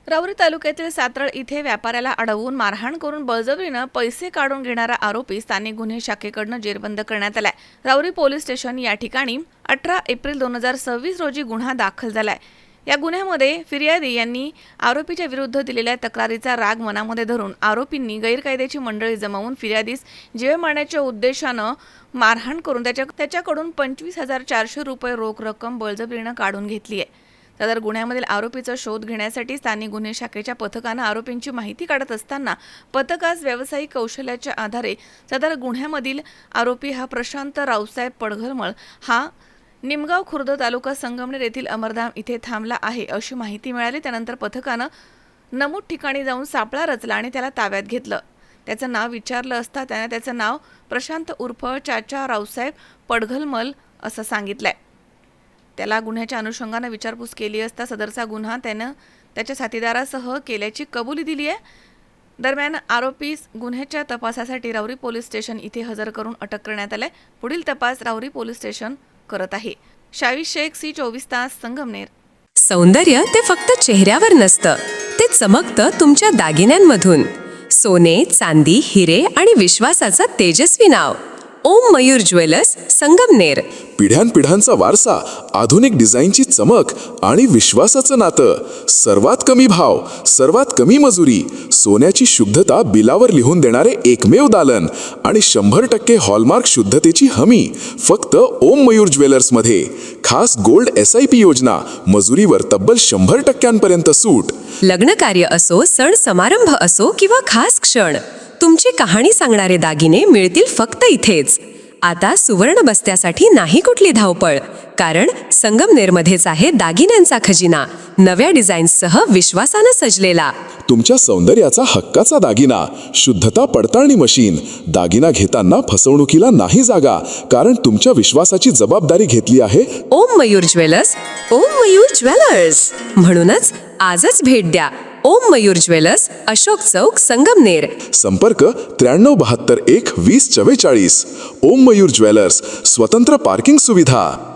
राऊरी तालुक्यातील सातरळ इथे व्यापाऱ्याला अडवून मारहाण करून बळजबरीनं पैसे काढून घेणारा आरोपी स्थानिक गुन्हे शाखेकडून जेरबंद करण्यात आलाय। राऊरी पोलीस स्टेशन या ठिकाणी 18 एप्रिल 2026 रोजी गुन्हा दाखल झालाय। या गुन्ह्यामध्ये फिर्यादी यांनी आरोपीच्या विरुद्ध दिलेल्या तक्रारीचा राग मनामध्ये धरून आरोपींनी गैरकायद्याची मंडळी जमवून फिर्यादीस जीवे मारण्याच्या उद्देशानं मारहाण करून त्याच्याकडून 25,400 रुपये रोख रक्कम बळजबरीनं काढून घेतली आहे। सदर गुन्ह्यामधील आरोपीचा शोध घेण्यासाठी स्थानिक गुन्हे शाखेच्या पथकानं आरोपींची माहिती काढत असताना पथकास व्यावसायिक कौशल्याच्या आधारे सदर गुन्ह्यामधील आरोपी हा प्रशांत रावसाहेब पडघलमळ हा निमगाव खुर्द तालुका संगमनेर येथील अमरधाम इथे थांबला आहे अशी माहिती मिळाली। त्यानंतर पथकानं नमूद ठिकाणी जाऊन सापळा रचला आणि त्याला ताब्यात घेतलं। त्याचं नाव विचारलं असता त्याने त्याचं नाव प्रशांत उर्फ चाचा रावसाहेब पडघलमल असं सांगितलंय। त्याला गुन्ह्याच्या अनुषंगाने विचारपूस केली असता सदरचा गुन्हा त्यानं त्याच्या साथीदारासह केल्याची कबुली दिली आहे। दरम्यान आरोपीस गुन्ह्याच्या तपासासाठी राऊरी पोलीस स्टेशन इथे हजर करून अटक करण्यात आले। पुढील तपास राऊरी पोलीस स्टेशन करत आहे। शावी शेख सी 24 तास संगमनेर। सौंदर्य ते फक्त चेहऱ्यावर नसतं, ते चमकतं तुमच्या दागिन्यांमधून। सोने, चांदी, हिरे आणि विश्वासाचं तेजस्वी नाव ओम मयूर ज्वेलर्स संगमनेर। पिढ्यानपिढ्यांचा वारसा, आधुनिक डिझाईनची चमक आणि विश्वासाचं नातं, सर्वात कमी भाव, सर्वात कमी मजुरी, सोन्याची शुद्धता बिलावर लिहून देणारे एकमेव दालन आणि 100% हॉलमार्क शुद्धतेची हमी फक्त ओम मयूर ज्वेलर्समध्ये। खास गोल्ड SIP योजना, मजुरीवर तब्बल 100% सूट। लग्न कार्य असो, सण समारंभ असो किंवा खास क्षण, तुमची कहाणी सांगणारे दागिने मिळतील फक्त इथेच। आता सुवर्ण बस्त्यासाठी नाही कुठली धावपळ, कारण संगमनेरमध्येच आहे दागिन्यांचा खजिना, नव्या डिझाईन्ससह विश्वासानं सजलेला। तुमच्या सौंदर्याचा हक्काचा दागिना, शुद्धता पडताळणी मशीन। दागिना घेताना फसवणुकीला नाही जागा, कारण तुमच्या विश्वासाची जबाबदारी घेतली आहे ओम मयूर ज्वेलर्स। ओम मयूर ज्वेलर्स म्हणूनच आजच भेट द्या। ओम मयूर ज्वेलर्स, अशोक चौक, संगमनेर। संपर्क 9372 1 2044। ओम मयूर ज्वेलर्स, स्वतंत्र पार्किंग सुविधा।